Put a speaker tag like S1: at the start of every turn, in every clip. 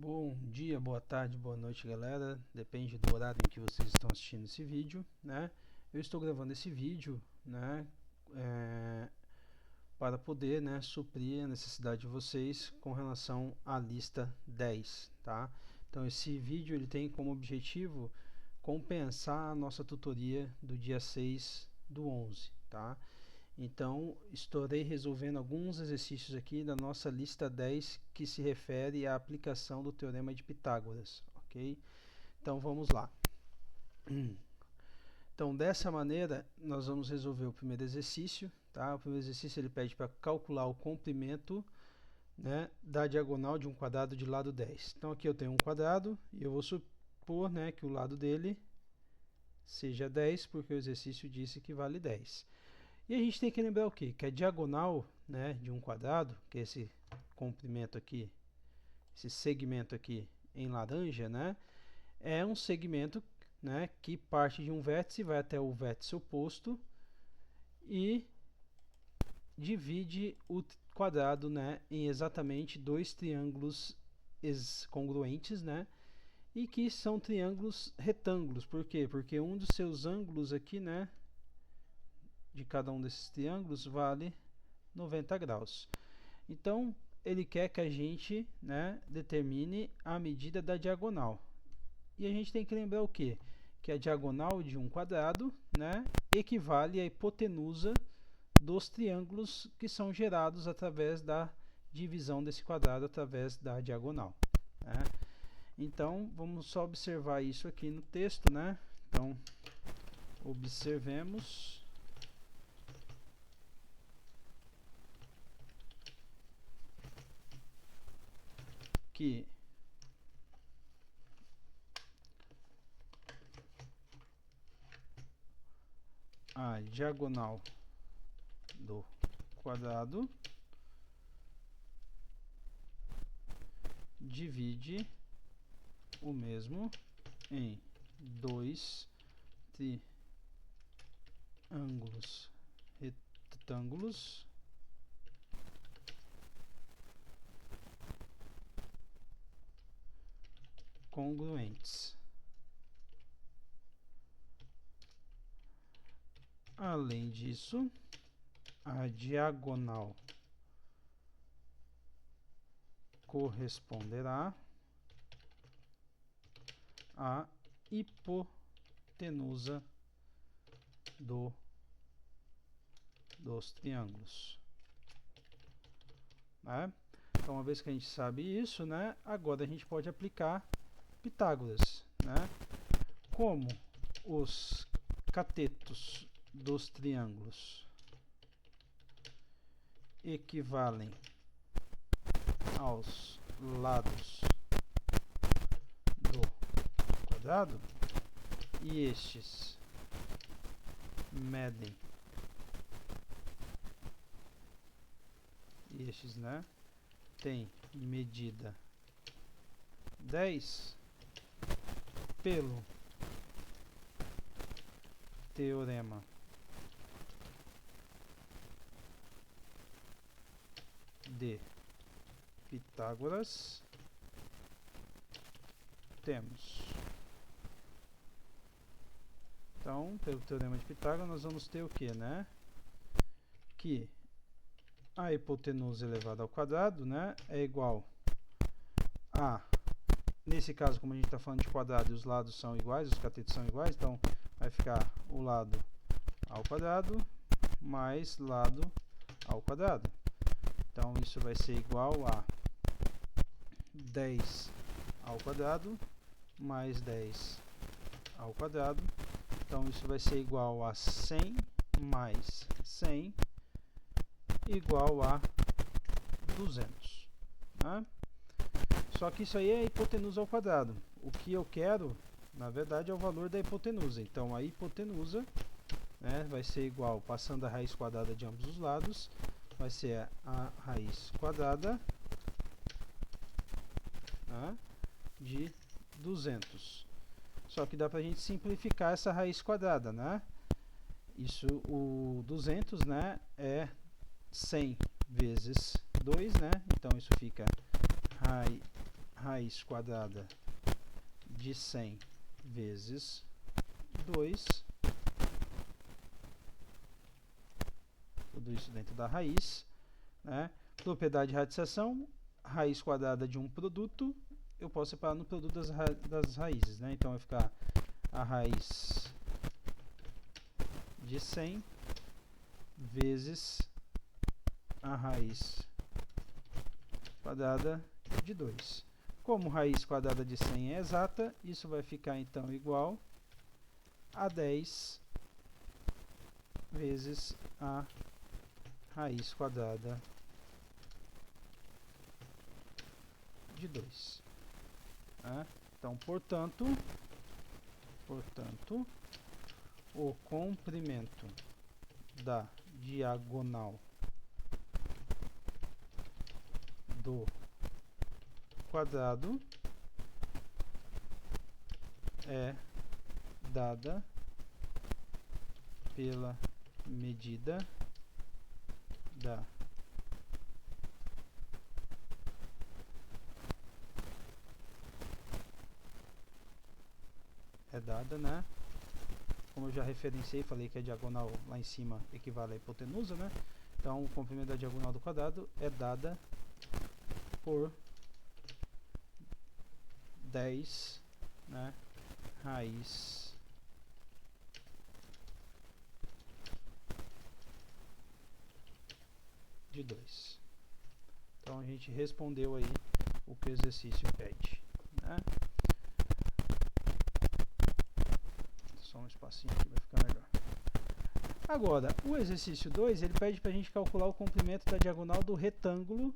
S1: Bom dia, boa tarde, boa noite, galera. Depende do horário em que vocês estão assistindo esse vídeo, né? Eu estou gravando esse vídeo, né, para poder, né, suprir a necessidade de vocês com relação à lista 10, tá? Então esse vídeo ele tem como objetivo compensar a nossa tutoria do dia 6 do 11, tá? Então, estarei resolvendo alguns exercícios aqui da nossa lista 10 que se refere à aplicação do Teorema de Pitágoras, ok? Então, vamos lá. Então, dessa maneira, nós vamos resolver o primeiro exercício, tá? O primeiro exercício ele pede para calcular o comprimento, né, da diagonal de um quadrado de lado 10. Então, aqui eu tenho um quadrado e eu vou supor, né, que o lado dele seja 10, porque o exercício disse que vale 10. E a gente tem que lembrar o quê? Que a diagonal, né, de um quadrado, que é esse comprimento aqui, esse segmento aqui em laranja, né, é um segmento, né, que parte de um vértice, vai até o vértice oposto e divide o quadrado, né, em exatamente dois triângulos congruentes, né, e que são triângulos retângulos. Por quê? Porque um dos seus ângulos aqui, né, de cada um desses triângulos vale 90 graus. Então, ele quer que a gente, né, determine a medida da diagonal. E a gente tem que lembrar o quê? Que a diagonal de um quadrado, né, equivale à hipotenusa dos triângulos que são gerados através da divisão desse quadrado através da diagonal, né? Então, vamos só observar isso aqui no texto, né? Então, observemos que a diagonal do quadrado divide o mesmo em dois triângulos retângulos congruentes. Além disso, a diagonal corresponderá à hipotenusa dos triângulos, né? Então, uma vez que a gente sabe isso, né, agora a gente pode aplicar Pitágoras, né? Como os catetos dos triângulos equivalem aos lados do quadrado e estes medem né, tem medida 10 pelo teorema de Pitágoras, temos. Então, pelo teorema de Pitágoras, nós vamos ter o que, né? Que a hipotenusa elevada ao quadrado, né, é igual a, nesse caso, como a gente está falando de quadrado e os lados são iguais, os catetos são iguais, então vai ficar o lado ao quadrado mais lado ao quadrado. Então, isso vai ser igual a 10 ao quadrado mais 10 ao quadrado. Então, isso vai ser igual a 100 mais 100 igual a 200. Né? Só que isso aí é a hipotenusa ao quadrado. O que eu quero, na verdade, é o valor da hipotenusa. Então, a hipotenusa, né, vai ser igual, passando a raiz quadrada de ambos os lados, vai ser a raiz quadrada, né, de 200. Só que dá para a gente simplificar essa raiz quadrada, né? Isso, o 200, né, é 100 vezes 2, né? Então, isso fica raiz quadrada de 100 vezes 2, tudo isso dentro da raiz, né? Propriedade de radização, raiz quadrada de um produto, eu posso separar no produto das raízes, né? Então vai ficar a raiz de 100 vezes a raiz quadrada de 2. Como raiz quadrada de 100 é exata, isso vai ficar então igual a 10 vezes a raiz quadrada de 2. Então, portanto, o comprimento da diagonal do quadrado é dada pela medida da né? Como eu já referenciei, falei que a diagonal lá em cima equivale à hipotenusa, né? Então, o comprimento da diagonal do quadrado é dada por 10, né, raiz de 2. Então, a gente respondeu aí o que o exercício pede, né? Só um espacinho aqui vai ficar melhor. Agora, o exercício 2, ele pede para a gente calcular o comprimento da diagonal do retângulo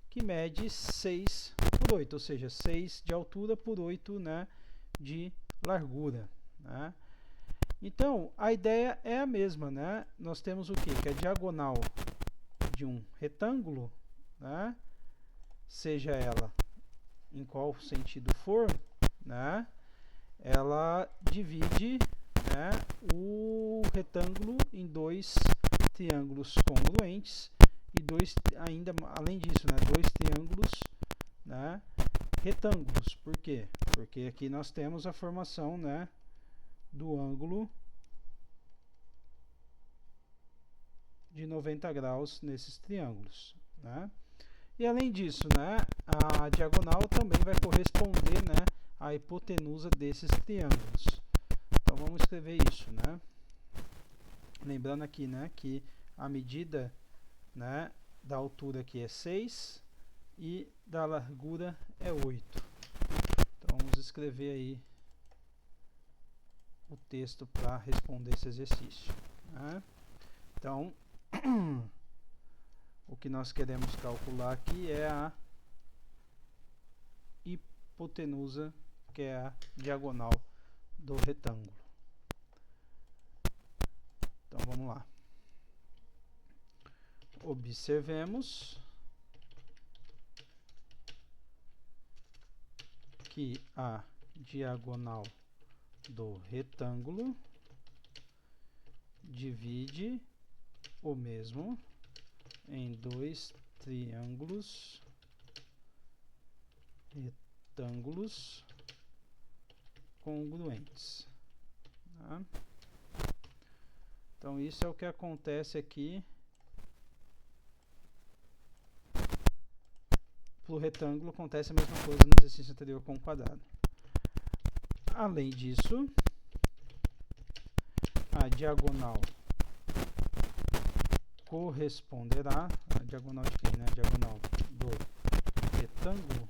S1: que mede 6 por 8, ou seja, 6 de altura por 8, né, de largura, né? Então, a ideia é a mesma, né? Nós temos o quê? Que a diagonal de um retângulo, né, seja ela em qual sentido for, né, ela divide, né, o retângulo em dois triângulos congruentes e dois, ainda além disso, né, dois triângulos, né, retângulos. Por quê? Porque aqui nós temos a formação, né, do ângulo de 90 graus nesses triângulos, né? E além disso, né, a diagonal também vai corresponder, né, à hipotenusa desses triângulos. Então vamos escrever isso, né? Lembrando aqui, né, que a medida, né, da altura aqui é 6 e da largura é 8. Então vamos escrever aí o texto para responder esse exercício, né? Então, o que nós queremos calcular aqui é a hipotenusa, que é a diagonal do retângulo. Então vamos lá. Observemos que a diagonal do retângulo divide o mesmo em dois triângulos retângulos congruentes, tá? Então isso é o que acontece aqui para o retângulo, acontece a mesma coisa no exercício anterior com o quadrado. Além disso, a diagonal corresponderá, a diagonal de quem, né? A diagonal do retângulo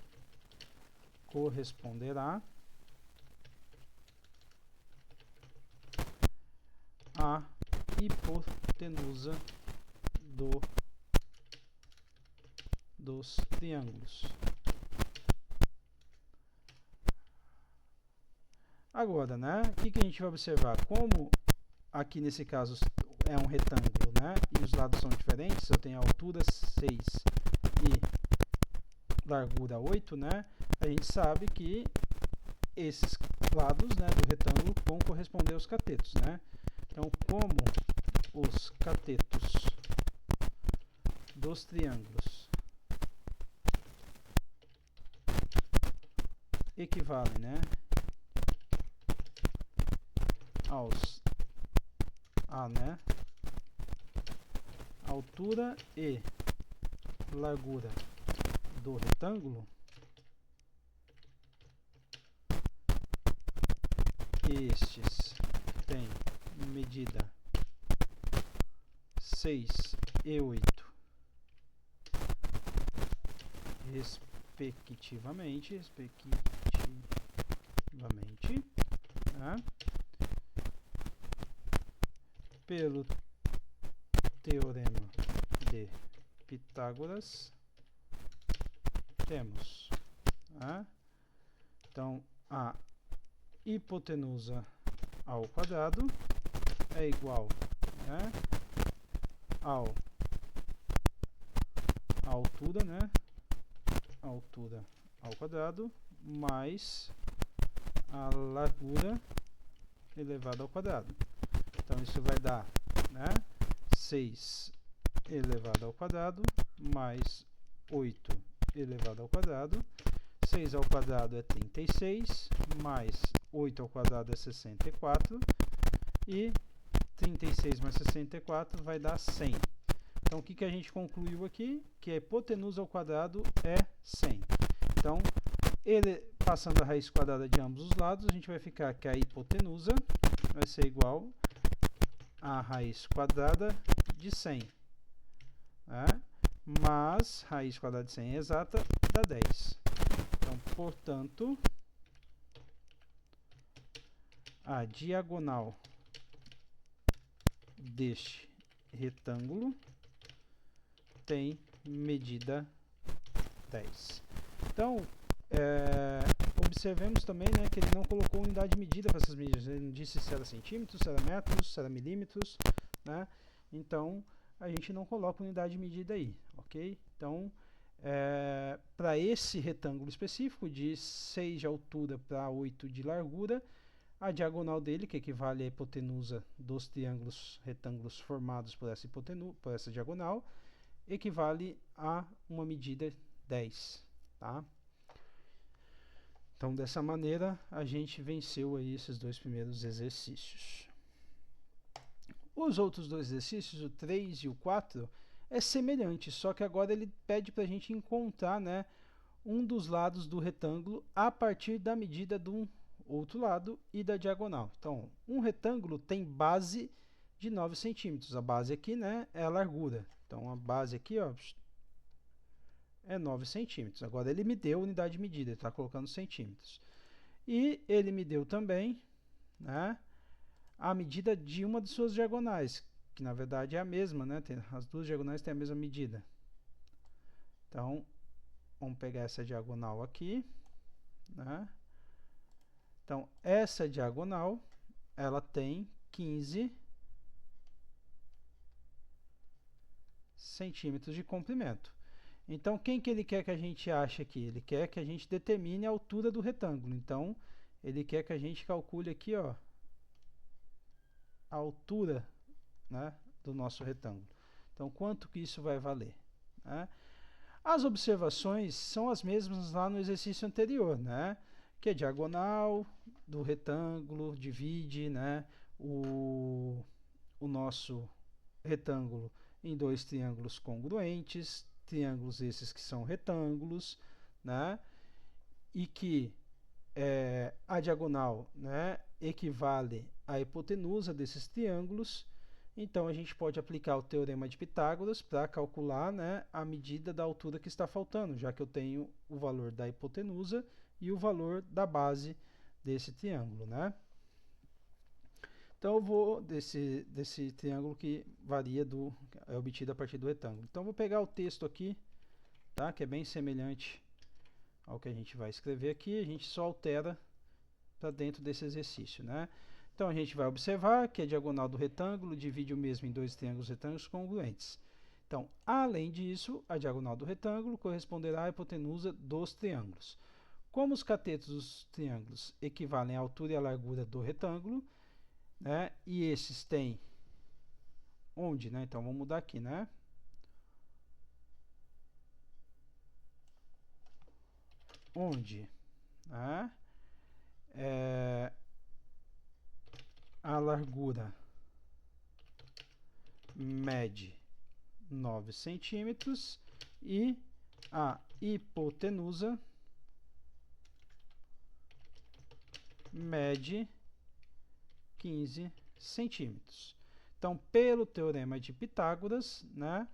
S1: corresponderá à hipotenusa dos triângulos. Agora, né, o que a gente vai observar? Como aqui nesse caso é um retângulo, né, e os lados são diferentes, eu tenho altura 6 e largura 8, né, a gente sabe que esses lados, né, do retângulo vão corresponder aos catetos, né? Então, como os catetos dos triângulos equivalem, né, né, altura e largura do retângulo, estes têm medida 6 e 8 respectivamente, né? Pelo teorema de Pitágoras temos, né? Então a hipotenusa ao quadrado é igual, né, a altura, né, altura ao quadrado mais a largura elevada ao quadrado. Então isso vai dar, né, 6 elevado ao quadrado mais 8 elevado ao quadrado. 6 ao quadrado é 36, mais 8 ao quadrado é 64, e 36 mais 64 vai dar 100. Então o que a gente concluiu aqui? Que a hipotenusa ao quadrado é 100. Então, passando a raiz quadrada de ambos os lados, a gente vai ficar que a hipotenusa vai ser igual a raiz quadrada de 100. Né? Mas raiz quadrada de 100 exata dá 10. Então, portanto, a diagonal deste retângulo tem medida 10. Então, observemos também, né, que ele não colocou unidade de medida para essas medidas. Ele não disse se era centímetros, se era metros, se era milímetros, né? Então, a gente não coloca unidade de medida aí, ok? Então, para esse retângulo específico, de 6 de altura para 8 de largura, a diagonal dele, que equivale à hipotenusa dos retângulos formados por essa diagonal, equivale a uma medida 10, tá? Então, dessa maneira, a gente venceu aí esses dois primeiros exercícios. Os outros dois exercícios, o 3 e o 4, é semelhante, só que agora ele pede para a gente encontrar, né, um dos lados do retângulo a partir da medida do outro lado e da diagonal. Então, um retângulo tem base de 9 centímetros. A base aqui, né, é a largura. Então, a base aqui, ó, é 9 centímetros. Agora, ele me deu unidade de medida, ele está colocando centímetros. E ele me deu também, né, a medida de uma de suas diagonais, que na verdade é a mesma, né? As duas diagonais têm a mesma medida. Então, vamos pegar essa diagonal aqui, né? Então, essa diagonal, ela tem 15 centímetros de comprimento. Então, quem que ele quer que a gente ache aqui? Ele quer que a gente determine a altura do retângulo. Então, ele quer que a gente calcule aqui, ó, a altura, né, do nosso retângulo. Então, quanto que isso vai valer? Né? As observações são as mesmas lá no exercício anterior, né? Que a diagonal do retângulo divide, né, o nosso retângulo em dois triângulos congruentes, triângulos esses que são retângulos, né? E que a diagonal, né, equivale à hipotenusa desses triângulos. Então, a gente pode aplicar o teorema de Pitágoras para calcular, né, a medida da altura que está faltando, já que eu tenho o valor da hipotenusa e o valor da base desse triângulo, né? Então, eu vou desse triângulo que varia é obtido a partir do retângulo. Então, eu vou pegar o texto aqui, tá, que é bem semelhante ao que a gente vai escrever aqui, a gente só altera para dentro desse exercício, né? Então, a gente vai observar que a diagonal do retângulo divide o mesmo em dois triângulos retângulos congruentes. Então, além disso, a diagonal do retângulo corresponderá à hipotenusa dos triângulos. Como os catetos dos triângulos equivalem à altura e à largura do retângulo, né, e esses têm onde, né? Então, vamos mudar aqui, né? Onde né? A largura mede 9 centímetros e a hipotenusa mede 15 centímetros. Então, pelo teorema de Pitágoras, né,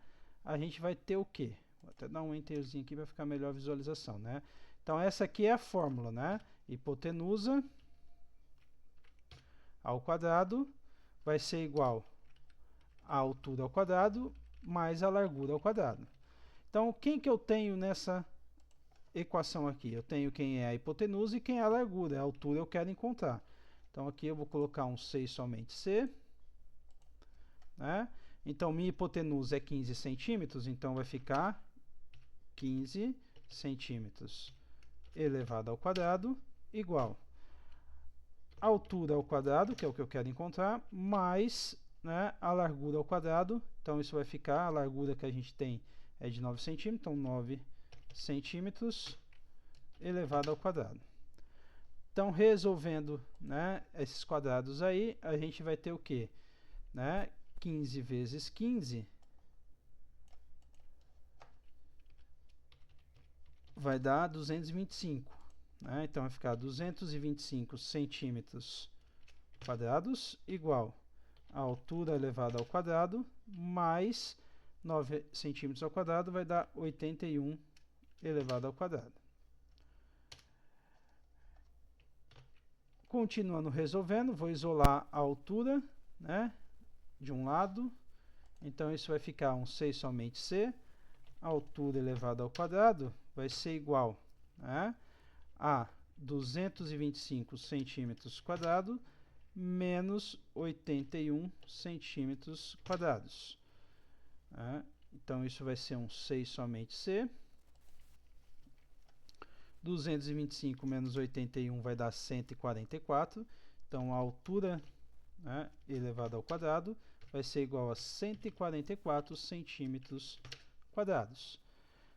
S1: a gente vai ter o quê? Vou até dar um enterzinho aqui para ficar melhor a visualização, né? Então, essa aqui é a fórmula, né? Hipotenusa ao quadrado vai ser igual a altura ao quadrado mais a largura ao quadrado. Então, quem que eu tenho nessa equação aqui? Eu tenho quem é a hipotenusa e quem é a largura. A altura eu quero encontrar. Então, aqui eu vou colocar um 6 somente C. Né? Então, minha hipotenusa é 15 centímetros, então vai ficar 15 centímetros elevado ao quadrado igual a altura ao quadrado, que é o que eu quero encontrar, mais, né, a largura ao quadrado. Então, isso vai ficar, a largura que a gente tem é de 9 centímetros, então 9 centímetros elevado ao quadrado. Então, resolvendo, né, esses quadrados aí, a gente vai ter o quê? Né? 15 vezes 15 vai dar 225. Né? Então, vai ficar 225 centímetros quadrados igual a altura elevada ao quadrado mais 9 centímetros ao quadrado vai dar 81 elevado ao quadrado. Continuando resolvendo, vou isolar a altura, né, de um lado. Então, isso vai ficar um 6 somente C. A altura elevada ao quadrado vai ser igual, né, a 225 centímetros quadrados menos 81 centímetros quadrados. Né? Então, isso vai ser um 6 somente C. 225 menos 81 vai dar 144. Então, a altura, né, elevada ao quadrado vai ser igual a 144 centímetros quadrados.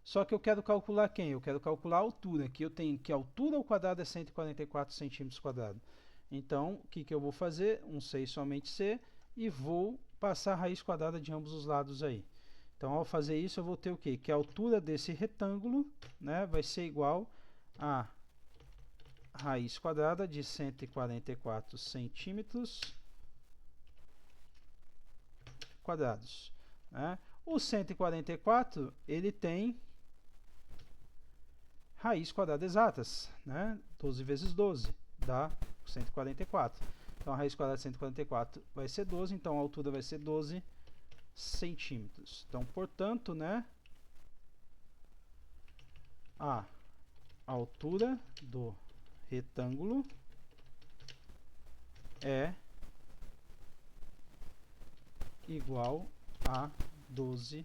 S1: Só que eu quero calcular quem? Eu quero calcular a altura. Aqui eu tenho que a altura ao quadrado é 144 centímetros quadrados. Então, o que eu vou fazer? Um 6 somente C e vou passar a raiz quadrada de ambos os lados aí. Então, ao fazer isso, eu vou ter o quê? Que a altura desse retângulo, né, vai ser igual a raiz quadrada de 144 centímetros quadrados. Né? O 144, ele tem raiz quadrada exatas, né? 12 vezes 12 dá 144. Então, a raiz quadrada de 144 vai ser 12, então a altura vai ser 12 centímetros. Então, portanto, né, a altura do retângulo é igual a 12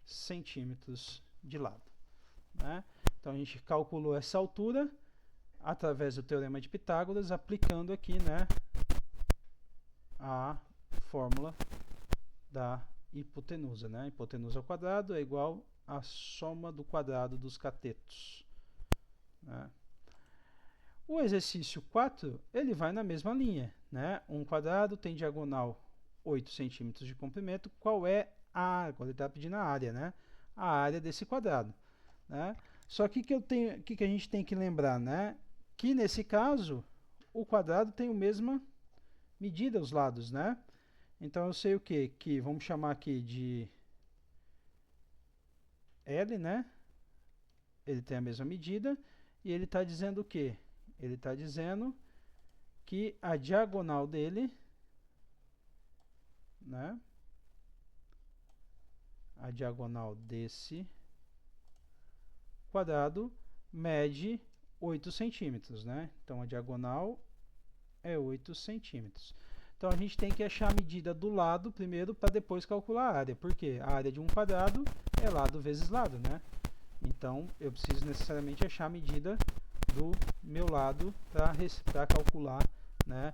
S1: centímetros de lado. Né? Então, a gente calculou essa altura através do teorema de Pitágoras, aplicando aqui, né, a fórmula da hipotenusa. Né? A hipotenusa ao quadrado é igual à soma do quadrado dos catetos. Né? O exercício 4, ele vai na mesma linha. Né? Um quadrado tem diagonal 8 centímetros de comprimento. Qual é a área? Ele está pedindo a área, né? A área desse quadrado. Né? Só que que a gente tem que lembrar, né? Que nesse caso, o quadrado tem a mesma medida aos lados, né? Então, eu sei o quê? Que vamos chamar aqui de L, né? Ele tem a mesma medida. E ele está dizendo o quê? Ele está dizendo que a diagonal dele, né? A diagonal desse quadrado mede 8 centímetros, né? Então, a diagonal é 8 centímetros. Então, a gente tem que achar a medida do lado primeiro para depois calcular a área. Por quê? A área de um quadrado é lado vezes lado, né? Então, eu preciso necessariamente achar a medida do meu lado para calcular, né,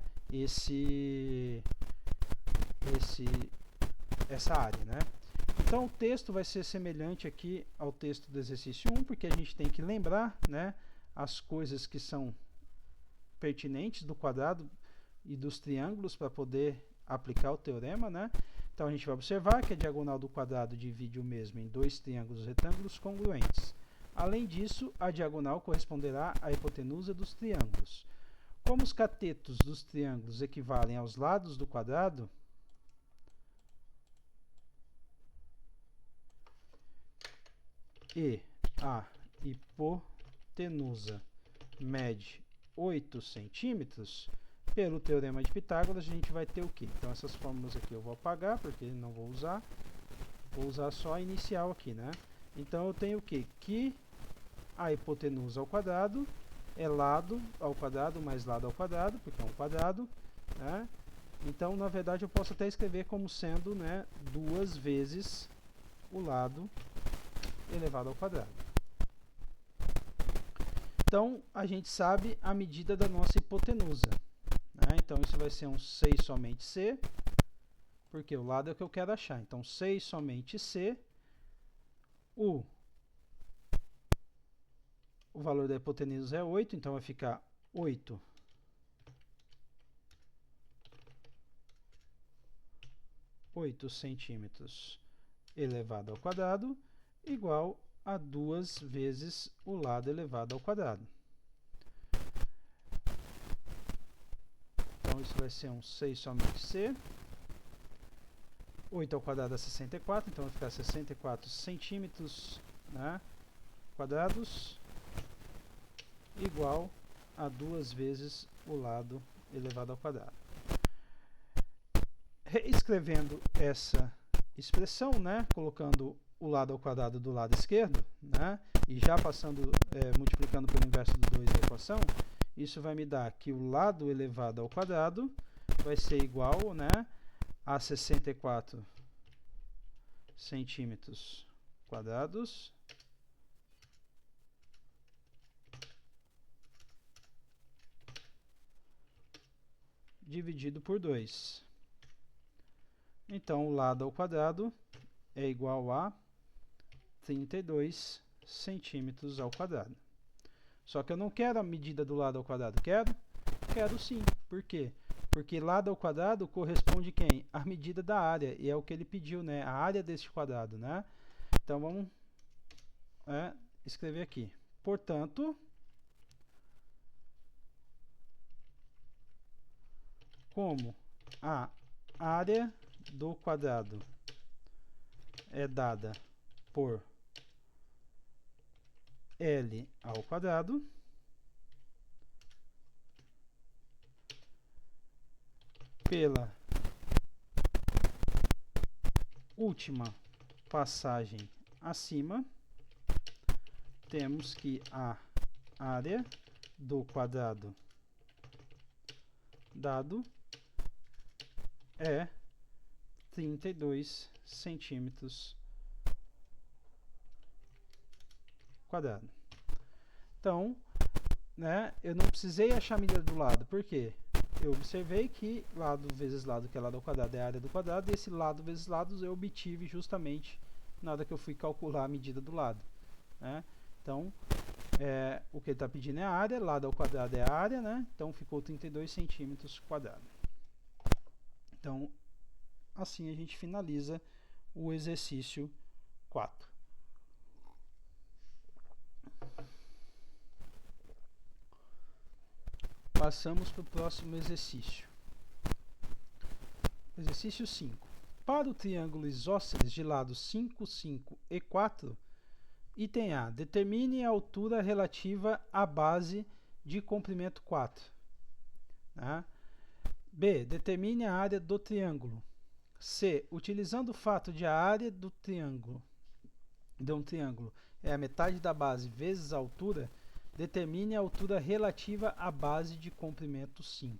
S1: essa área, né? Então o texto vai ser semelhante aqui ao texto do exercício 1, porque a gente tem que lembrar, né, as coisas que são pertinentes do quadrado e dos triângulos para poder aplicar o teorema, né? Então a gente vai observar que a diagonal do quadrado divide o mesmo em dois triângulos retângulos congruentes. Além disso, a diagonal corresponderá à hipotenusa dos triângulos. Como os catetos dos triângulos equivalem aos lados do quadrado, e a hipotenusa mede 8 centímetros, pelo teorema de Pitágoras a gente vai ter o quê? Então essas fórmulas aqui eu vou apagar, porque não vou usar. Vou usar só a inicial aqui, né? Então eu tenho o quê? Que a hipotenusa ao quadrado é lado ao quadrado mais lado ao quadrado, porque é um quadrado, né? Então, na verdade, eu posso até escrever como sendo, né, 2 vezes o lado elevado ao quadrado. Então, a gente sabe a medida da nossa hipotenusa, né? Então, isso vai ser um 6 somente C, porque o lado é o que eu quero achar. Então, 6 somente C, o valor da hipotenusa é 8, então vai ficar 8 centímetros elevado ao quadrado, igual a 2 vezes o lado elevado ao quadrado. Então, isso vai ser um 6 somente C. 8 ao quadrado é 64, então vai ficar 64 centímetros, né, quadrados, igual a 2 vezes o lado elevado ao quadrado. Reescrevendo essa expressão, né, colocando o lado ao quadrado do lado esquerdo, né, e já passando, multiplicando pelo inverso do 2 da equação, isso vai me dar que o lado elevado ao quadrado vai ser igual, né, a 64 centímetros quadrados dividido por 2. Então, o lado ao quadrado é igual a 32 centímetros ao quadrado. Só que eu não quero a medida do lado ao quadrado. Quero? Quero sim. Por quê? Porque lado ao quadrado corresponde quem? A medida da área. E é o que ele pediu, né? A área deste quadrado, né? Então, vamos escrever aqui. Portanto, como a área do quadrado é dada por L ao quadrado, pela última passagem acima, temos que a área do quadrado dado é 32 centímetros quadrado. Então, né, eu não precisei achar a medida do lado. Por quê? Eu observei que lado vezes lado, que é lado ao quadrado, é a área do quadrado, e esse lado vezes lado eu obtive justamente na hora que eu fui calcular a medida do lado, né? Então, o que ele está pedindo é a área, lado ao quadrado é a área, né? Então, ficou 32 centímetros quadrados. Então, assim a gente finaliza o exercício 4. Passamos para o próximo exercício. Exercício 5. Para o triângulo isósceles de lados 5, 5 e 4, item A. Determine a altura relativa à base de comprimento 4. Né? B. Determine a área do triângulo. C. Utilizando o fato de a área do triângulo de um triângulo é a metade da base vezes a altura, determine a altura relativa à base de comprimento 5.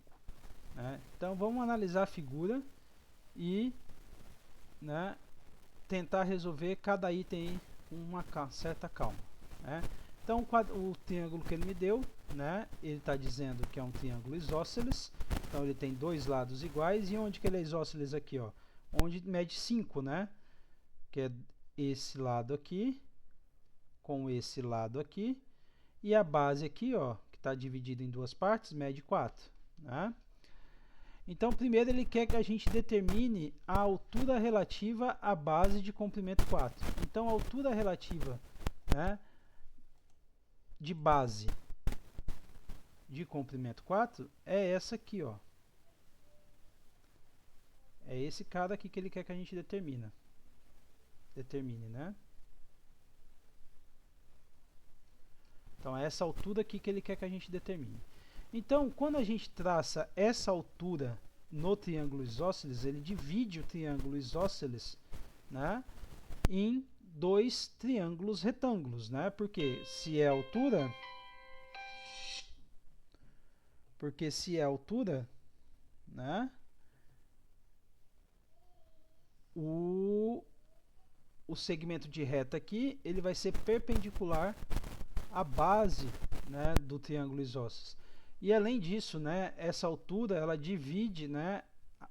S1: Né? Então, vamos analisar a figura e, né, tentar resolver cada item com uma certa calma. Né? Então, o triângulo que ele me deu, né, ele está dizendo que é um triângulo isósceles. Então, ele tem dois lados iguais. E onde que ele é isósceles aqui? Ó? Onde mede 5, né? que é esse lado aqui, com esse lado aqui, e a base aqui, ó, que está dividida em duas partes, mede 4, né? Então, primeiro ele quer que a gente determine a altura relativa à base de comprimento 4. Então, a altura relativa, né, de base de comprimento 4 é essa aqui, ó. É esse cara aqui que ele quer que a gente determine, né? Então, é essa altura aqui que ele quer que a gente determine. Então, quando a gente traça essa altura no triângulo isósceles, ele divide o triângulo isósceles, né, em dois triângulos retângulos, né? Porque se é altura, né, o segmento de reta aqui, ele vai ser perpendicular à base, né, do triângulo isósceles. E além disso, né, essa altura ela divide, né,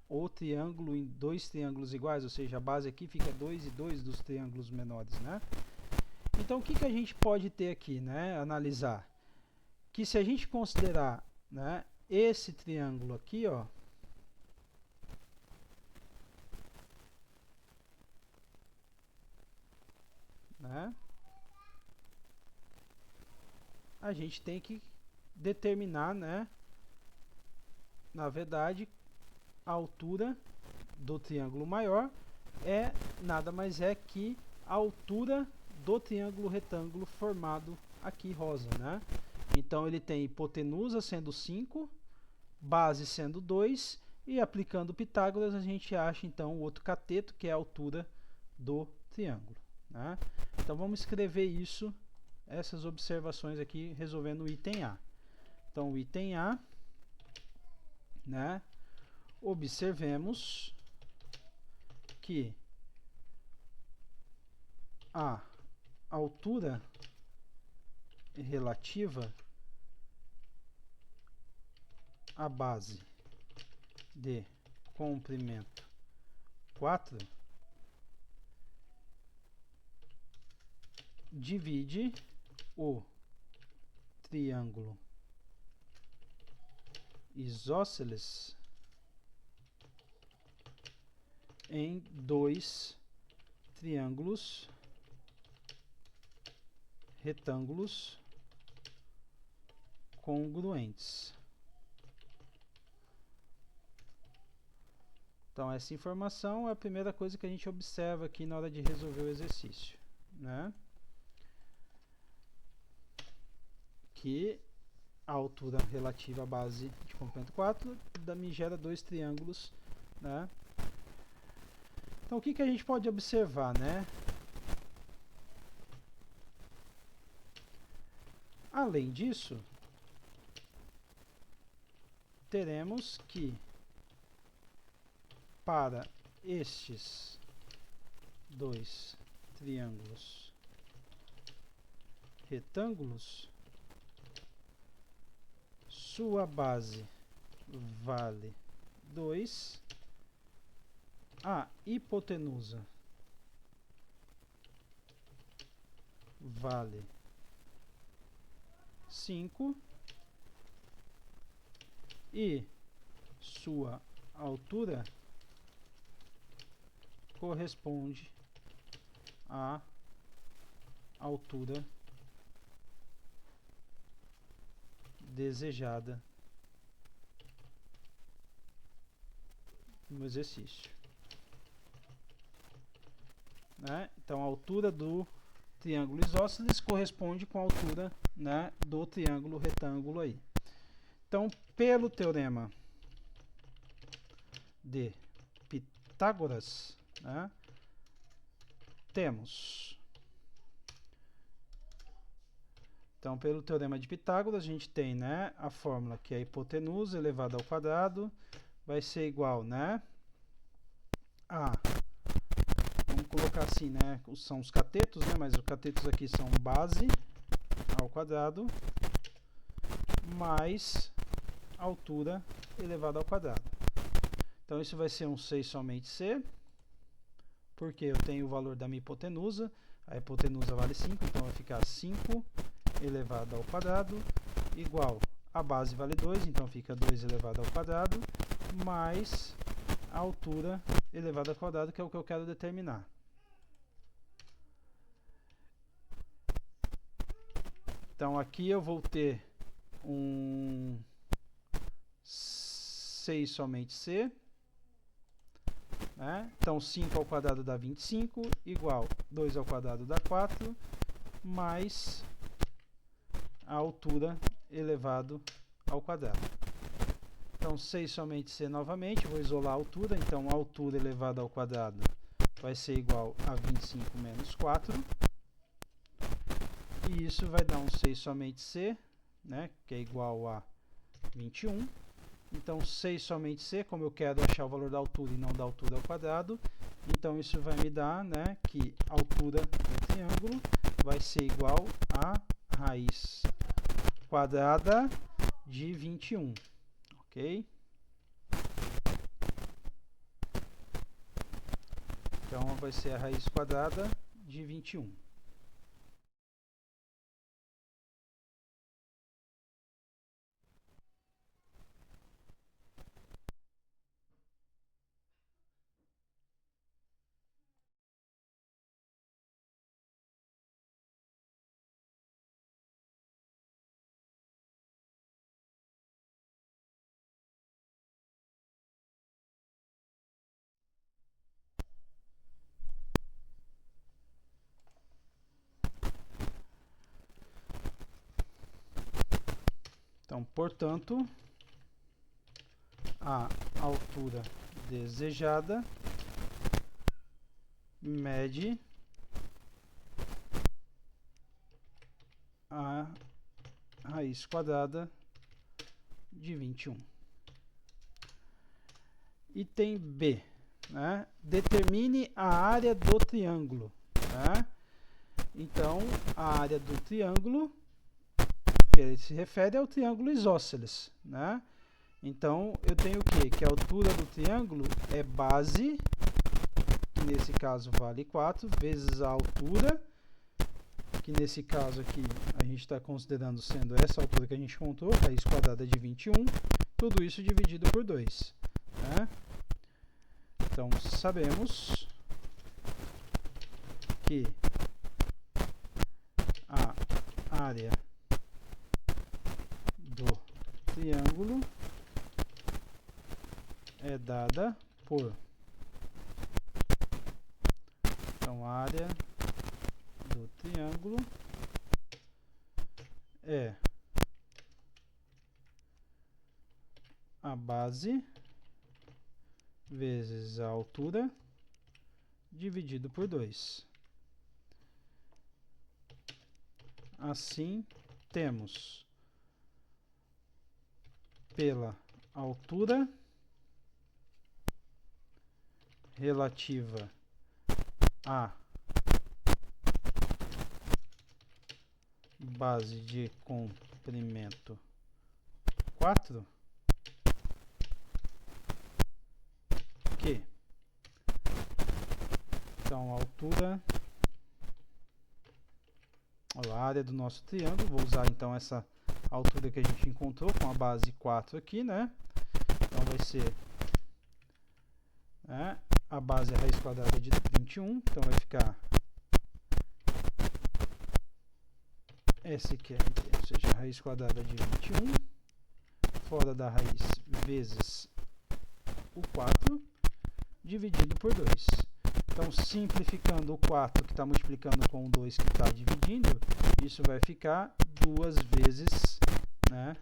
S1: o triângulo em dois triângulos iguais, ou seja, a base aqui fica 2 e 2 dos triângulos menores, né? Então o que que a gente pode ter aqui, né, analisar? Que se a gente considerar, né, esse triângulo aqui, ó, né, a gente tem que determinar, né, na verdade, a altura do triângulo maior é nada mais é que a altura do triângulo retângulo formado aqui rosa, né? Então ele tem hipotenusa sendo 5, base sendo 2, e aplicando Pitágoras a gente acha então o outro cateto, que é a altura do triângulo, né? Então vamos escrever isso, essas observações aqui, resolvendo o item A. Então o item A, né? Observemos que a altura relativa à base de comprimento 4 divide o triângulo isósceles em dois triângulos retângulos congruentes. Então essa informação é a primeira coisa que a gente observa aqui na hora de resolver o exercício, né? Que a altura relativa à base de comprimento 4 me gera dois triângulos, né? Então o que que a gente pode observar, né? Além disso, teremos que para estes dois triângulos retângulos, sua base vale 2, a hipotenusa vale 5 e sua altura corresponde à altura desejada no exercício, né? Então a altura do triângulo isósceles corresponde com a altura, né, do triângulo retângulo aí. Então, pelo teorema de Pitágoras, né, temos. Então, pelo teorema de Pitágoras, a gente tem, né, a fórmula que é a hipotenusa elevada ao quadrado vai ser igual, né, a, vamos colocar assim, né, são os catetos, né, mas os catetos aqui são base ao quadrado mais altura elevada ao quadrado. Então, isso vai ser um 6 somente C porque eu tenho o valor da minha hipotenusa, a hipotenusa vale 5, então vai ficar 5 elevado ao quadrado igual a base vale 2, então fica 2 elevado ao quadrado, mais a altura elevada ao quadrado, que é o que eu quero determinar. Então aqui eu vou ter um 6 somente C, né? Então 5 ao quadrado dá 25, igual 2 ao quadrado dá 4, mais a altura elevado ao quadrado. Então 6 somente C novamente, vou isolar a altura, então a altura elevada ao quadrado vai ser igual a 25 menos 4. E isso vai dar um 6 somente C, né, que é igual a 21. Então 6 somente C, como eu quero achar o valor da altura e não da altura ao quadrado, então isso vai me dar, né, que a altura do triângulo vai ser igual a raiz quadrada de 21, ok? Então vai ser a raiz quadrada de 21. Então, portanto, a altura desejada mede a raiz quadrada de 21. Item B, né? Determine a área do triângulo, né? Então, a área do triângulo que ele se refere ao triângulo isósceles, né? Então, eu tenho o quê? Que a altura do triângulo é base, que nesse caso vale 4, vezes a altura, que nesse caso aqui a gente está considerando sendo essa altura que a gente encontrou, raiz quadrada de 21, tudo isso dividido por 2, né? Então, sabemos que a área do triângulo é dada por, então a área do triângulo é a base vezes a altura dividido por 2. Assim, temos pela altura relativa à base de comprimento 4, que então a altura, a área do nosso triângulo, vou usar então essa altura que a gente encontrou com a base 4 aqui, né? Então vai ser, né, a base é a raiz quadrada de 21, então vai ficar S que é, ou seja, a raiz quadrada de 21, fora da raiz vezes o 4, dividido por 2. Então, simplificando o 4 que está multiplicando com o 2 que está dividindo, isso vai ficar 2 vezes, né,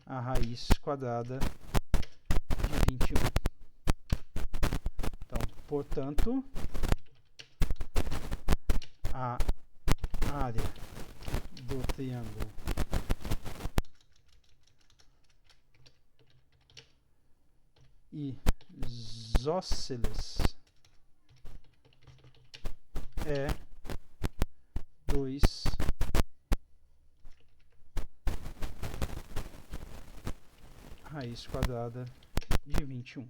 S1: a raiz quadrada de 21. Então, portanto, a área do triângulo isósceles é 2 raiz quadrada de 21.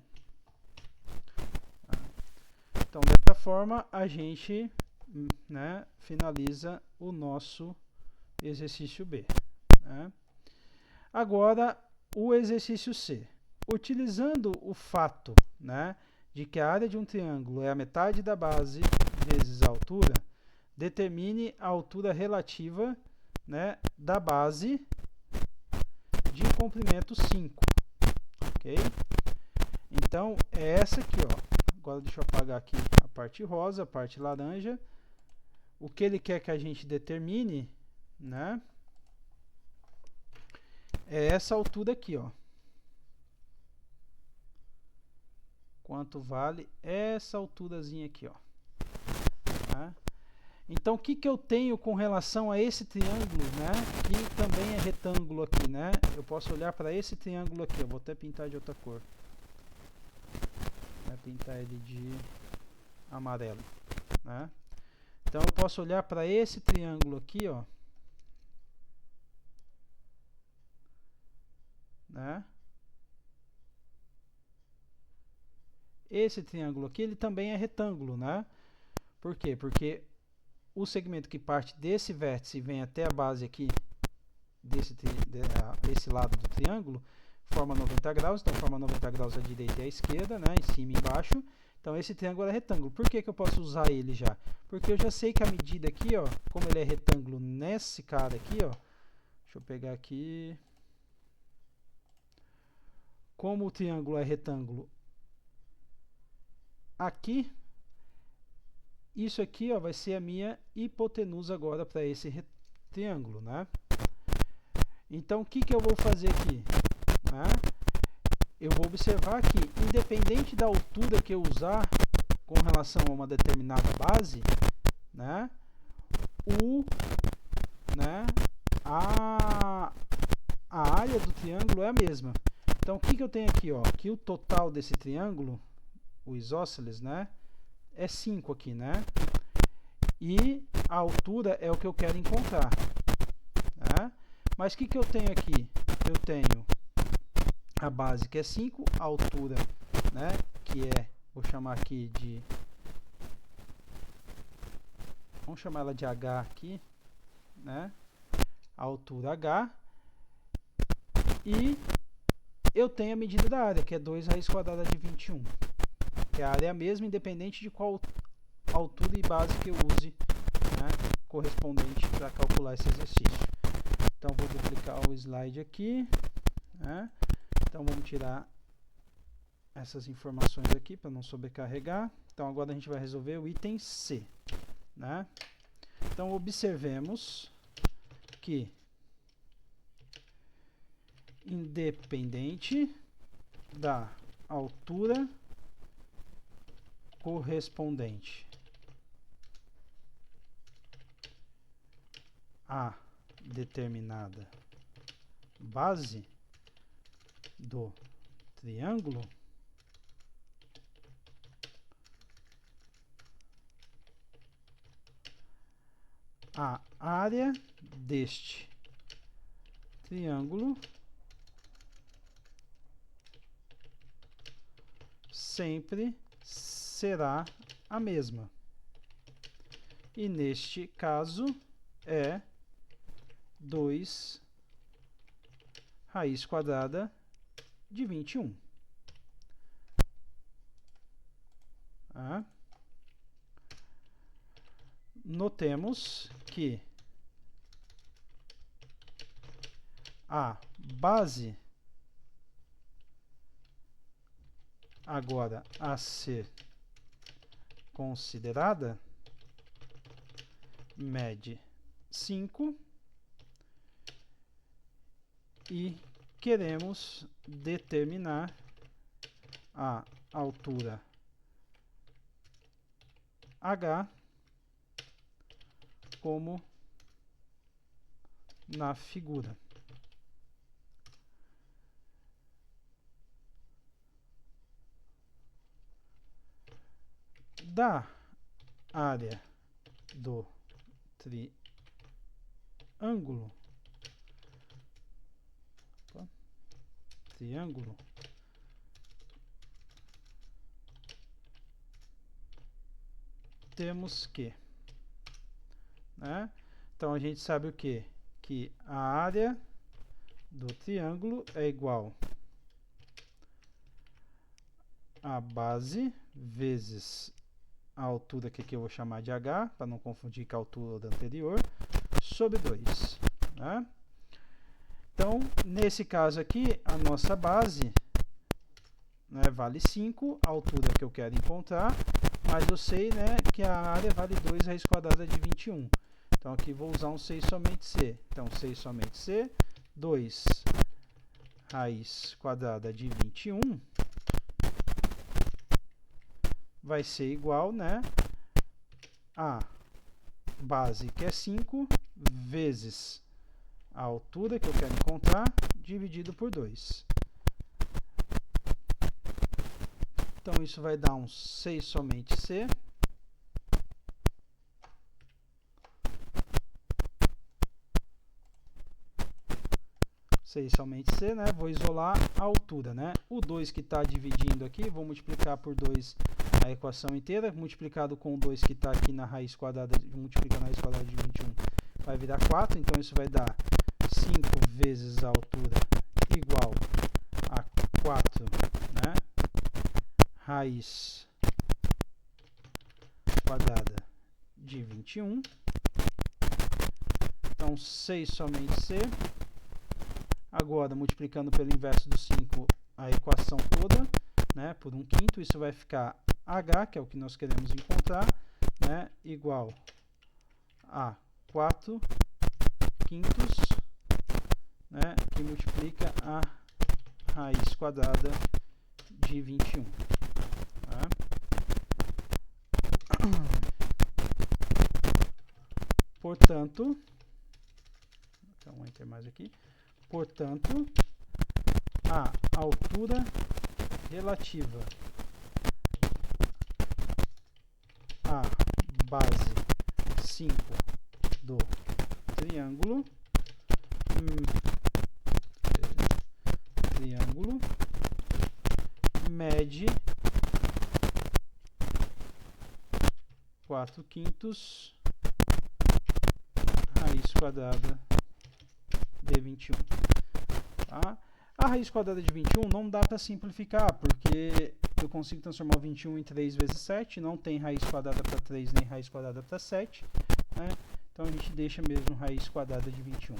S1: Então, dessa forma, a gente, né, finaliza o nosso exercício B. Né? Agora, o exercício C. Utilizando o fato, né, de que a área de um triângulo é a metade da base vezes a altura, determine a altura relativa, né, da base de comprimento 5. Ok? Então, é essa aqui, ó. Agora deixa eu apagar aqui a parte rosa, a parte laranja. O que ele quer que a gente determine, né, é essa altura aqui, ó. Quanto vale essa alturazinha aqui, ó. Tá? Então, o que que eu tenho com relação a esse triângulo, né, que também é retângulo aqui, né? Eu posso olhar para esse triângulo aqui, eu vou até pintar de outra cor. Vou pintar ele de amarelo, né? Então, eu posso olhar para esse triângulo aqui, ó. Né? Esse triângulo aqui, ele também é retângulo, né? Por quê? Porque o segmento que parte desse vértice e vem até a base aqui, desse lado do triângulo, forma 90 graus. Então, forma 90 graus à direita e à esquerda, né? Em cima e embaixo. Então, esse triângulo é retângulo. Por que que eu posso usar ele já? Porque eu já sei que a medida aqui, ó, como ele é retângulo nesse cara aqui, ó. Deixa eu pegar aqui. Como o triângulo é retângulo aqui, isso aqui, ó, vai ser a minha hipotenusa agora para esse triângulo, né? Então, o que que eu vou fazer aqui? Né? Eu vou observar que, independente da altura que eu usar com relação a uma determinada base, né, a área do triângulo é a mesma. Então, o que que eu tenho aqui? Ó? Que o total desse triângulo, o isósceles, né, é 5 aqui, né? E a altura é o que eu quero encontrar. Né? Mas o que que eu tenho aqui? Eu tenho a base que é 5, a altura, né, que é, vou chamar aqui de, vamos chamar ela de H aqui, né? A altura H. E eu tenho a medida da área, que é 2 raiz quadrada de 21. Que a área é a mesma, independente de qual altura e base que eu use, né, correspondente para calcular esse exercício. Então, vou duplicar o slide aqui. Né? Então, vamos tirar essas informações aqui para não sobrecarregar. Então, agora a gente vai resolver o item C. Né? Então, observemos que, independente da altura correspondente a determinada base do triângulo, a área deste triângulo sempre será a mesma. E neste caso é 2 raiz quadrada de 21. Tá? Notemos que a base agora a ser considerada mede 5 e queremos determinar a altura H como na figura. Da área do triângulo, temos que, né? Então a gente sabe o quê? Que a área do triângulo é igual a base vezes a altura que aqui eu vou chamar de H, para não confundir com a altura da anterior, sobre 2. Né? Então, nesse caso aqui, a nossa base, né, vale 5, a altura que eu quero encontrar, mas eu sei, né, que a área vale 2 raiz quadrada de 21. Então, aqui vou usar um 6 somente C. Então, 6 somente C, 2 raiz quadrada de 21 vai ser igual, né, a base, que é 5, vezes a altura que eu quero encontrar, dividido por 2. Então, isso vai dar um 6 somente C. Somente C, né? Vou isolar a altura, né? O 2 que está dividindo aqui, vou multiplicar por 2 a equação inteira, multiplicado com o 2 que está aqui na raiz quadrada, multiplicando a raiz quadrada de 21, vai virar 4, então isso vai dar 5 vezes a altura igual a 4, né? Raiz quadrada de 21. Então, 6 somente C. Agora, multiplicando pelo inverso do 5 a equação toda, né, por 1/5, isso vai ficar H, que é o que nós queremos encontrar, né, igual a 4/5, né, que multiplica a raiz quadrada de 21. Tá? Portanto, então, um enter mais aqui. Portanto, a altura relativa à base 5 do triângulo mede 4/5 raiz quadrada de 21. Tá? A raiz quadrada de 21 não dá para simplificar, porque eu consigo transformar o 21 em 3 vezes 7, não tem raiz quadrada para 3 nem raiz quadrada para 7, né? Então a gente deixa mesmo raiz quadrada de 21.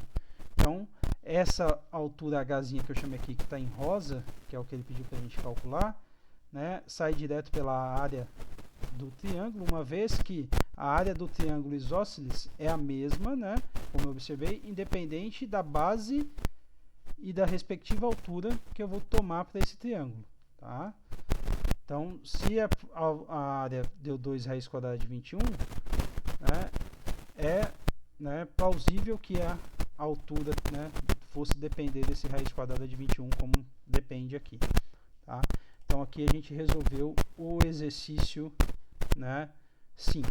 S1: Então, essa altura Hzinha que eu chamei aqui, que está em rosa, que é o que ele pediu para a gente calcular, né, sai direto pela área do triângulo, uma vez que a área do triângulo isósceles é a mesma, né, como eu observei, independente da base e da respectiva altura que eu vou tomar para esse triângulo. Tá? Então, se a área deu 2 raiz quadrada de 21, né, é, né, plausível que a altura, né, fosse depender desse raiz quadrada de 21, como depende aqui. Tá? Então, aqui a gente resolveu o exercício, né, 5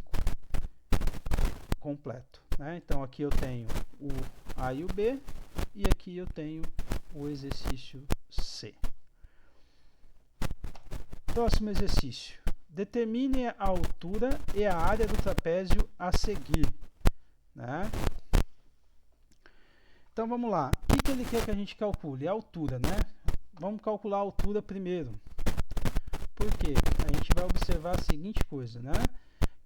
S1: completo. Né? Então, aqui eu tenho o A e o B, e aqui eu tenho o exercício C. Próximo exercício. Determine a altura e a área do trapézio a seguir. Né? Então, vamos lá. O que ele quer que a gente calcule? A altura, né? Vamos calcular a altura primeiro. Por quê? A gente vai observar a seguinte coisa, né?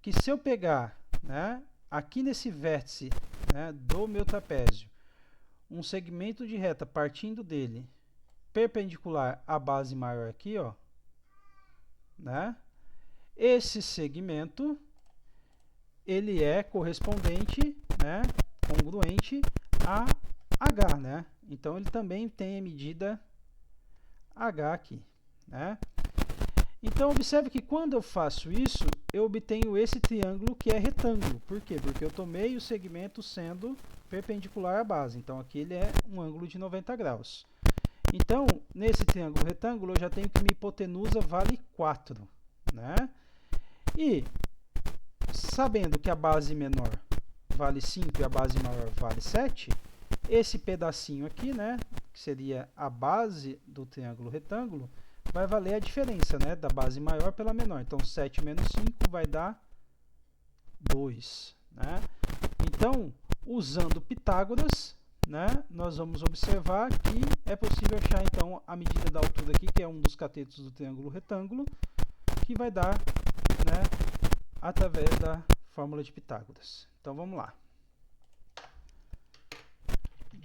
S1: Que se eu pegar, né, aqui nesse vértice, né, do meu trapézio, um segmento de reta partindo dele, perpendicular à base maior aqui, ó, né? Esse segmento, ele é correspondente, né, congruente a H, né? Então, ele também tem a medida H aqui, né? Então, observe que quando eu faço isso, eu obtenho esse triângulo que é retângulo. Por quê? Porque eu tomei o segmento sendo perpendicular à base. Então, aqui ele é um ângulo de 90 graus. Então, nesse triângulo retângulo, eu já tenho que minha hipotenusa vale 4. Né? E, sabendo que a base menor vale 5 e a base maior vale 7, esse pedacinho aqui, né, que seria a base do triângulo retângulo, vai valer a diferença, né, da base maior pela menor. Então, 7 menos 5 vai dar 2, né? Então, usando Pitágoras, né, nós vamos observar que é possível achar então a medida da altura aqui, que é um dos catetos do triângulo retângulo, que vai dar, né, através da fórmula de Pitágoras. Então vamos lá.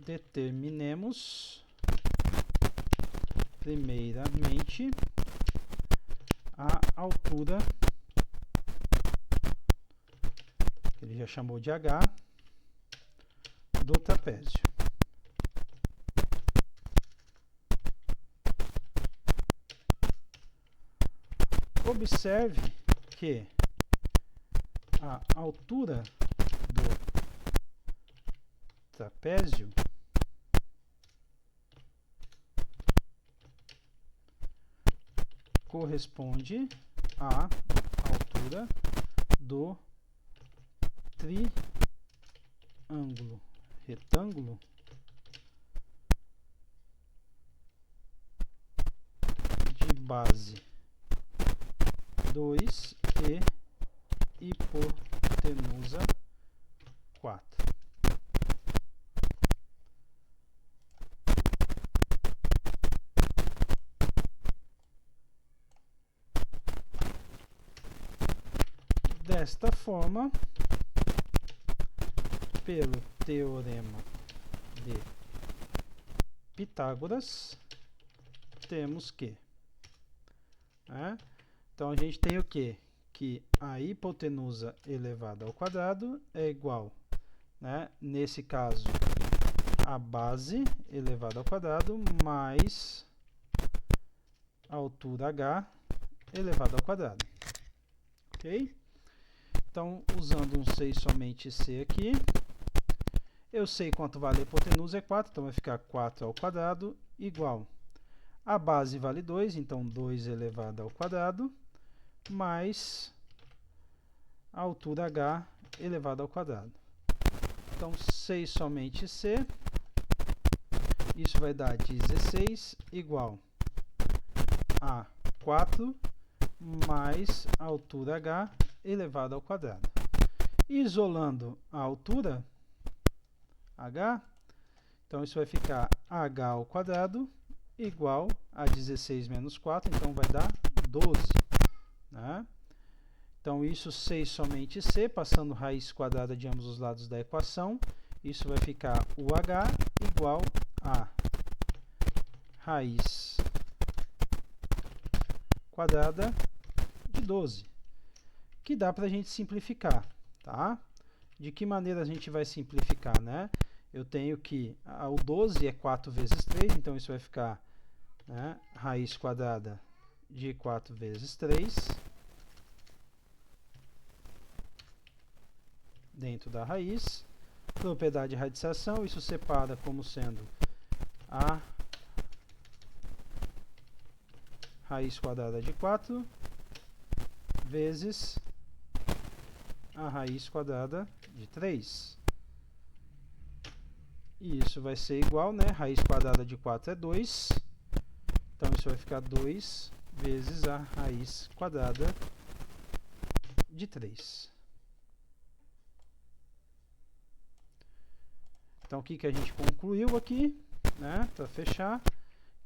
S1: Determinemos primeiramente a altura, que ele já chamou de H, do trapézio. Observe que a altura do trapézio corresponde à altura do triângulo retângulo de base 2 e hipotenusa 4. Desta forma, pelo teorema de Pitágoras, temos que, né? Então a gente tem o quê? Que a hipotenusa elevada ao quadrado é igual, né, nesse caso, a base elevada ao quadrado mais a altura h elevada ao quadrado. Ok? Então, usando um 6 somente c aqui, eu sei quanto vale a hipotenusa, é 4, então vai ficar 4 ao quadrado igual. A base vale 2, então 2 elevado ao quadrado, mais a altura h elevado ao quadrado. Então, 6 somente c, isso vai dar 16 igual a 4 mais a altura h elevado ao quadrado. Isolando a altura h, então isso vai ficar h ao quadrado igual a 16 menos 4, então vai dar 12. Né? Então isso 6 somente c, passando raiz quadrada de ambos os lados da equação, isso vai ficar o h igual a raiz quadrada de 12, que dá para a gente simplificar, tá? De que maneira a gente vai simplificar, né? Eu tenho que o 12 é 4 vezes 3, então isso vai ficar, né, raiz quadrada de 4 vezes 3 dentro da raiz. Propriedade de radização, isso separa como sendo a raiz quadrada de 4 vezes a raiz quadrada de 3. E isso vai ser igual, né? Raiz quadrada de 4 é 2. Então, isso vai ficar 2 vezes a raiz quadrada de 3. Então, o que que a gente concluiu aqui, né? Para fechar,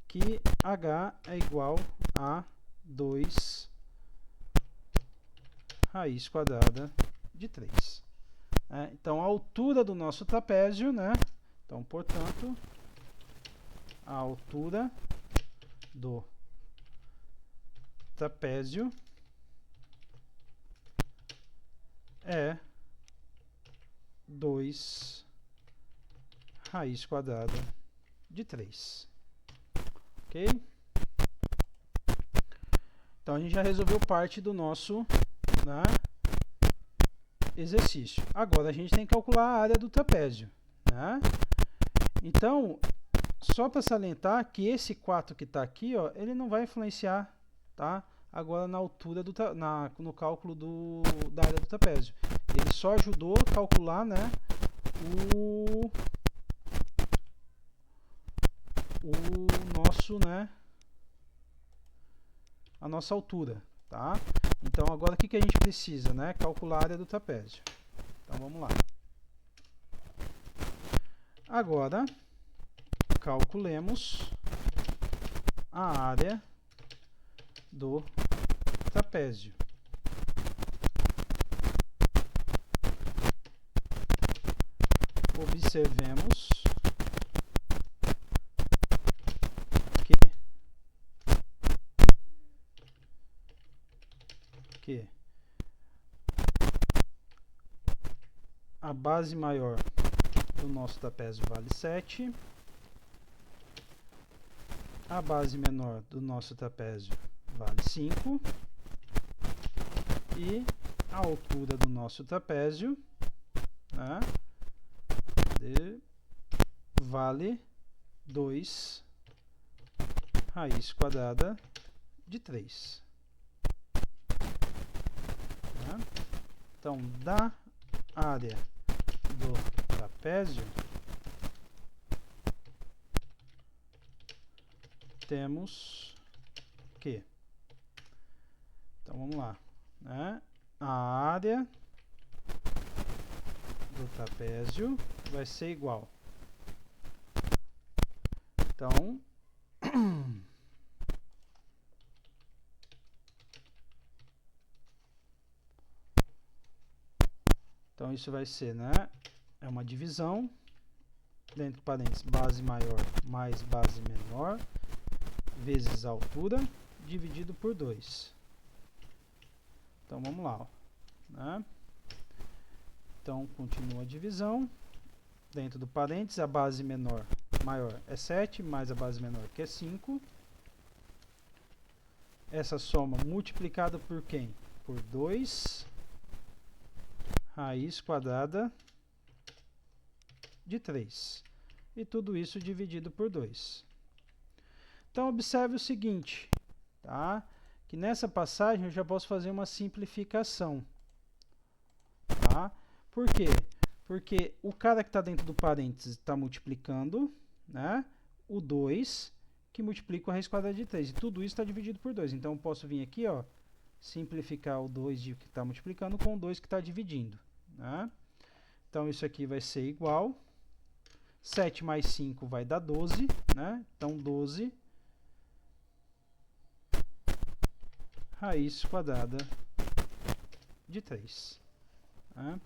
S1: que h é igual a 2 raiz quadrada de 3. Então, a altura do nosso trapézio, né? Então, portanto, a altura do trapézio é 2 raiz quadrada de 3. Ok? Então, a gente já resolveu parte do nosso, né, exercício. Agora, a gente tem que calcular a área do trapézio, né? Então, só para salientar que esse 4 que está aqui, ó, ele não vai influenciar, tá, agora na altura no cálculo da área do trapézio. Ele só ajudou a calcular, né, a nossa altura, tá? Então agora o que a gente precisa, né? Calcular a área do trapézio. Então vamos lá. Agora calculemos a área do trapézio. Observemos que a base maior do nosso trapézio vale 7, a base menor do nosso trapézio vale 5 e a altura do nosso trapézio, né, vale 2 raiz quadrada de 3. Né? Então, da área do trapézio, temos que, então vamos lá, né? A área do trapézio vai ser igual, então isso vai ser, né, é uma divisão, dentro de parênteses, base maior mais base menor, vezes a altura, dividido por 2. Então vamos lá, ó, né? Então continua a divisão, dentro do parênteses, a base maior é 7, mais a base menor que é 5. Essa soma multiplicada por quem? Por 2 raiz quadrada de 3. E tudo isso dividido por 2. Então, observe o seguinte, tá? Que nessa passagem eu já posso fazer uma simplificação. Tá? Por quê? Porque o cara que está dentro do parênteses está multiplicando, né, o 2, que multiplica a raiz quadrada de 3. E tudo isso está dividido por 2. Então, eu posso vir aqui, ó, simplificar o 2 que está multiplicando com o 2 que está dividindo. Né? Então, isso aqui vai ser igual. 7 mais 5 vai dar 12. Né? Então, 12 raiz quadrada de 3. Né?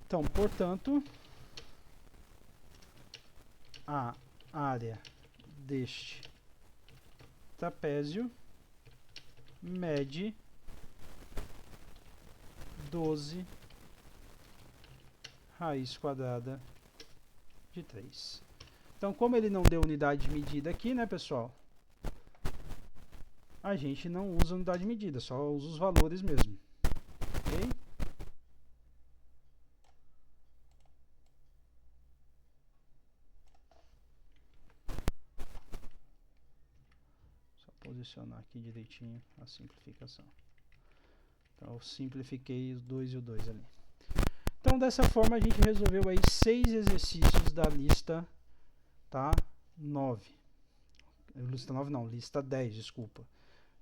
S1: Então, portanto, a área deste trapézio mede 12 raiz quadrada de 3. Então, como ele não deu unidade de medida aqui, né, pessoal? A gente não usa unidade de medida, só usa os valores mesmo. Ok? Só posicionar aqui direitinho a simplificação. Então, eu simplifiquei os 2 e o 2 ali. Então, dessa forma, a gente resolveu aí 6 exercícios da lista, tá? 9. Lista 9 não, lista 10, desculpa.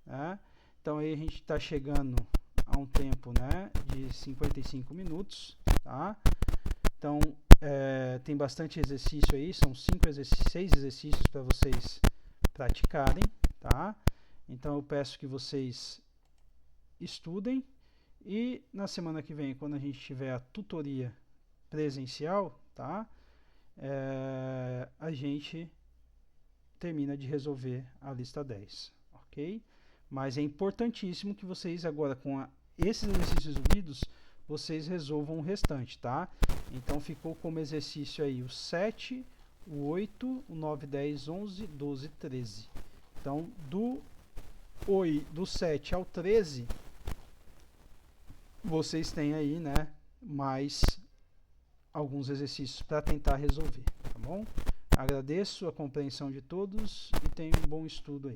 S1: Né? Então, aí a gente está chegando a um tempo, né, de 55 minutos, tá? Então, tem bastante exercício aí, são 6 exercícios para vocês praticarem, tá? Então, eu peço que vocês estudem e na semana que vem, quando a gente tiver a tutoria presencial, tá? A gente termina de resolver a lista 10, ok? Mas é importantíssimo que vocês agora, com esses exercícios resolvidos, vocês resolvam o restante, tá? Então, ficou como exercício aí o 7, o 8, o 9, 10, 11, 12, 13. Então, do 7 ao 13, vocês têm aí, né, mais alguns exercícios para tentar resolver, tá bom? Agradeço a compreensão de todos e tenham um bom estudo aí.